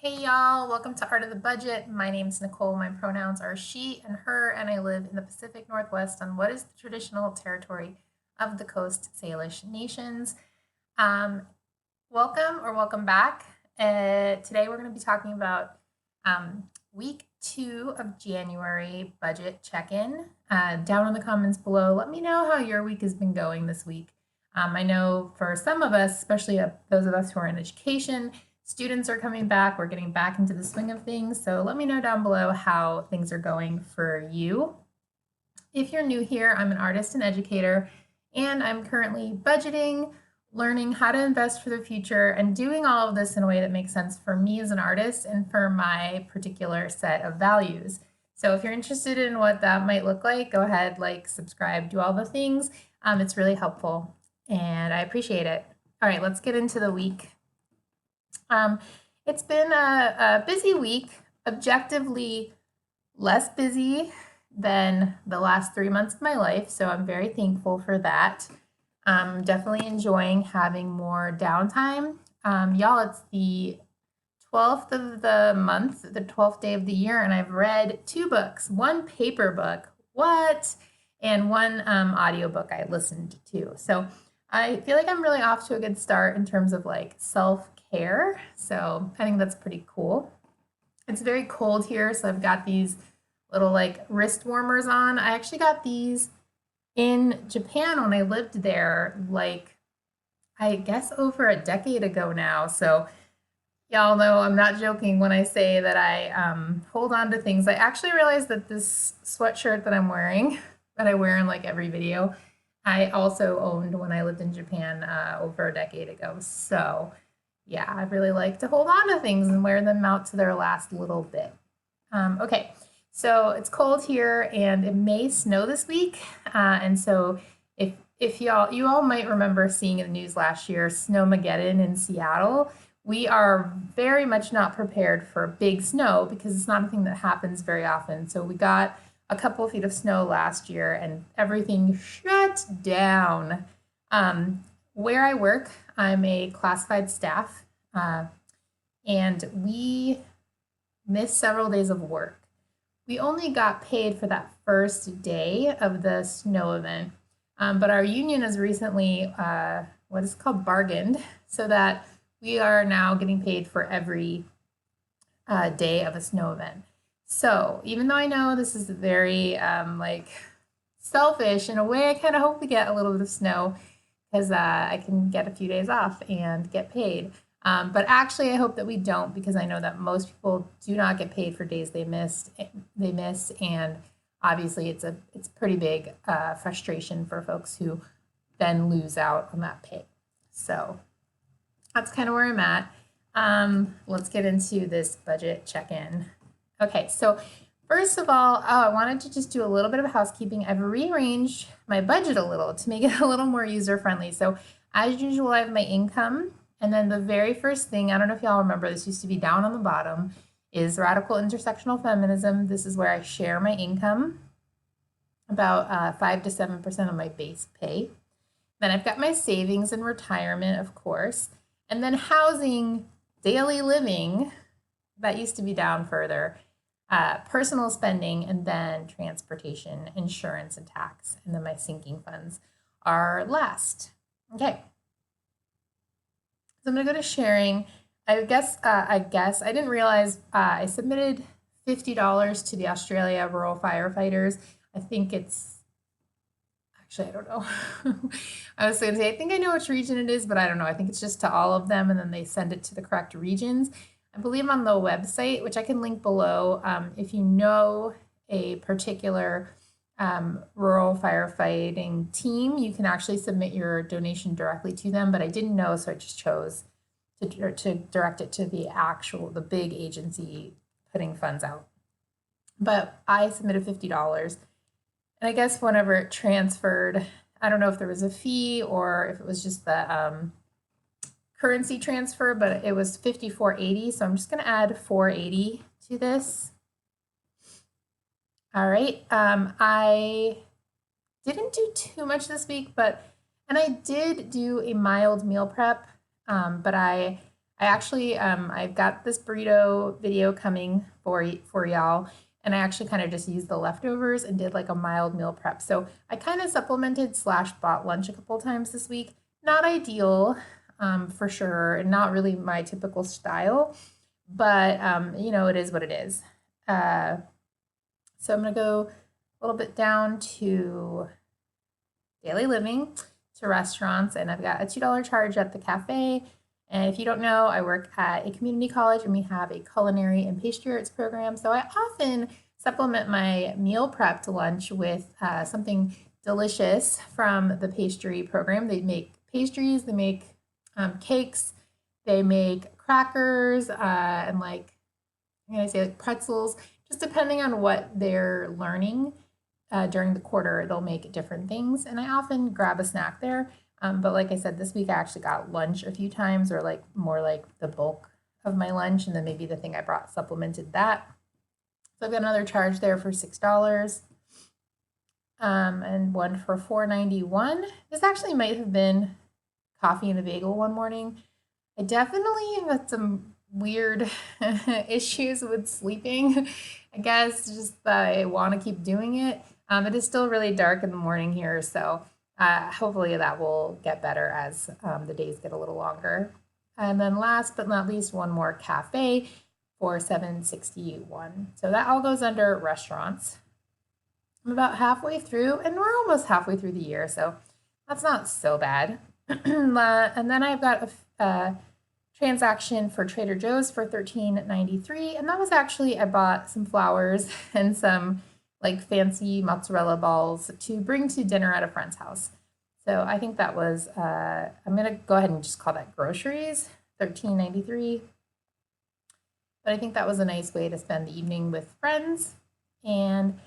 Hey y'all, welcome to Art of the Budget. My name's Nicole. My pronouns are she and her, and I live in the Pacific Northwest on what is the traditional territory of the Coast Salish Nations. Um, welcome back. Today we're going to be talking about week 2 of January budget check-in. Down in the comments below, let me know how your week has been going this week. I know for some of us, especially those of us who are in education, students are coming back. We're getting back into the swing of things. So let me know down below how things are going for you. If you're new here, I'm an artist and educator, and I'm currently budgeting, learning how to invest for the future, and doing all of this in a way that makes sense for me as an artist and for my particular set of values. So if you're interested in what that might look like, go ahead, like, subscribe, do all the things. It's really helpful, and I appreciate it. All right, let's get into the week. It's been a busy week, objectively less busy than the last 3 months of my life, so I'm very thankful for that. I'm definitely enjoying having more downtime. Y'all, it's the 12th of the month, the 12th day of the year, and I've read 2 books, one paper book, what? And one audiobook I listened to. So I feel like I'm really off to a good start in terms of like self-care. So I think that's pretty cool. It's very cold here, so I've got these little like wrist warmers on. I actually got these in Japan when I lived there, like I guess over a decade ago now. So y'all know I'm not joking when I say that I hold on to things. I actually realized that this sweatshirt that I'm wearing, that I wear in like every video, I also owned when I lived in Japan over a decade ago. So yeah, I really like to hold on to things and wear them out to their last little bit. Okay, so it's cold here and it may snow this week. And so if you all might remember seeing in the news last year, Snowmageddon in Seattle. We are very much not prepared for big snow because it's not a thing that happens very often. So we got a couple of feet of snow last year and everything shut down. Where I work, I'm a classified staff, and we missed several days of work. We only got paid for that first day of the snow event, but our union has recently, what is called bargained, so that we are now getting paid for every day of a snow event. So even though I know this is very like selfish, in a way I kind of hope we get a little bit of snow because I can get a few days off and get paid. But actually, I hope that we don't because I know that most people do not get paid for days they miss, and obviously it's pretty big frustration for folks who then lose out on that pay. So that's kind of where I'm at. Let's get into this budget check-in. Okay, so first of all, I wanted to just do a little bit of housekeeping. I've rearranged my budget a little to make it a little more user-friendly. So as usual, I have my income, and then the very first thing, I don't know if y'all remember, this used to be down on the bottom, is radical intersectional feminism. This is where I share my income, about 5 to 7% of my base pay. Then I've got my savings and retirement, of course, and then housing, daily living, that used to be down further, personal spending, and then transportation, insurance, and tax. And then my sinking funds are last. Okay. So I'm gonna go to sharing. I guess I didn't realize I submitted $50 to the Australia rural firefighters. I think it's actually, I don't know. I was going to say, I think I know which region it is, but I don't know. I think it's just to all of them, and then they send it to the correct regions. I believe on the website, which I can link below, if you know a particular rural firefighting team, you can actually submit your donation directly to them, but I didn't know, so I just chose to direct it to the big agency putting funds out. But I submitted $50. And I guess whenever it transferred, I don't know if there was a fee or if it was just the currency transfer, but it was $54.80. So I'm just going to add $4.80 to this. All right. I didn't do too much this week, and I did do a mild meal prep, but I I actually, I've got this burrito video coming for y'all, and I actually kind of just used the leftovers and did like a mild meal prep. So I kind of supplemented slash bought lunch a couple times this week. Not ideal, for sure, and not really my typical style, but it is what it is. Uh, so I'm gonna go a little bit down to daily living, to restaurants, and I've got a $2 charge at the cafe. And if you don't know, I work at a community college and we have a culinary and pastry arts program. So I often supplement my meal prepped lunch with something delicious from the pastry program. They make pastries, they make cakes, they make crackers, and I'm gonna say like pretzels, just depending on what they're learning during the quarter, they'll make different things. And I often grab a snack there. But like I said, this week I actually got lunch a few times, or like more like the bulk of my lunch, and then maybe the thing I brought supplemented that. So I've got another charge there for $6, and one for $4.91. This actually might have been coffee and a bagel one morning. I definitely have had some weird issues with sleeping. I guess just that I want to keep doing it. It is still really dark in the morning here, so hopefully that will get better as the days get a little longer. And then last but not least, one more cafe for $7.61. So that all goes under restaurants. I'm about halfway through, and we're almost halfway through the year, so that's not so bad. And then I've got a transaction for Trader Joe's for $13.93, and that was actually, I bought some flowers and some like fancy mozzarella balls to bring to dinner at a friend's house. So I think that was, I'm gonna go ahead and just call that groceries, $13.93. But I think that was a nice way to spend the evening with friends. And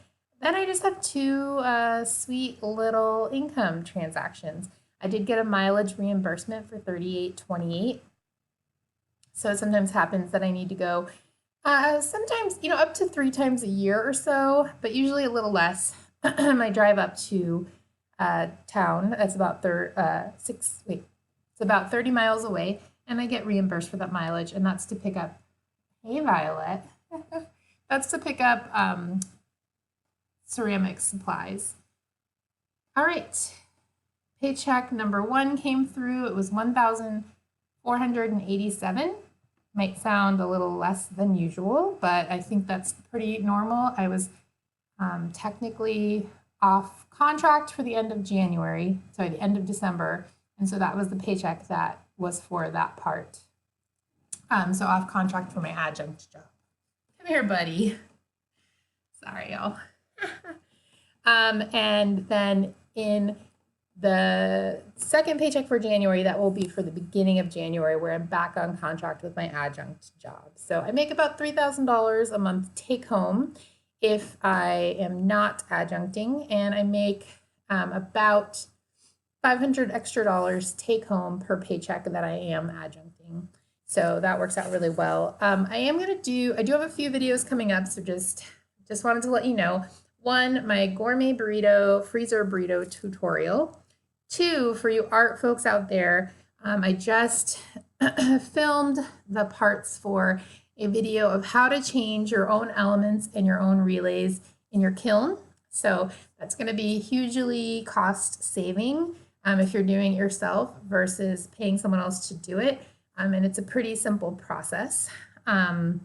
then I just have two sweet little income transactions. I did get a mileage reimbursement for $38.28. So it sometimes happens that I need to go sometimes, up to 3 times a year or so, but usually a little less. I drive up to town. That's about it's about 30 miles away, and I get reimbursed for that mileage, and that's to pick up, hey Violet, that's to pick up ceramic supplies. All right, paycheck number 1 came through. It was $1,487. Might sound a little less than usual, but I think that's pretty normal. I was technically off contract for the end of January, sorry, the end of December, and so that was the paycheck that was for that part. So off contract for my adjunct job. Come here, buddy. Sorry, y'all. And then in the second paycheck for January, that will be for the beginning of January, where I'm back on contract with my adjunct job. So I make about $3,000 a month take home if I am not adjuncting, and I make about $500 extra take home per paycheck that I am adjuncting. So that works out really well. I do have a few videos coming up, so just wanted to let you know. 1, my gourmet burrito, freezer burrito tutorial. 2, for you art folks out there, I just filmed the parts for a video of how to change your own elements and your own relays in your kiln. So that's going to be hugely cost saving if you're doing it yourself versus paying someone else to do it. And it's a pretty simple process. And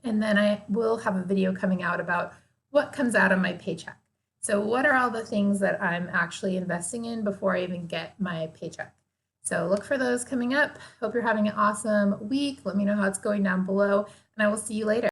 then I will have a video coming out about what comes out of my paycheck. So what are all the things that I'm actually investing in before I even get my paycheck? So look for those coming up. Hope you're having an awesome week. Let me know how it's going down below, and I will see you later.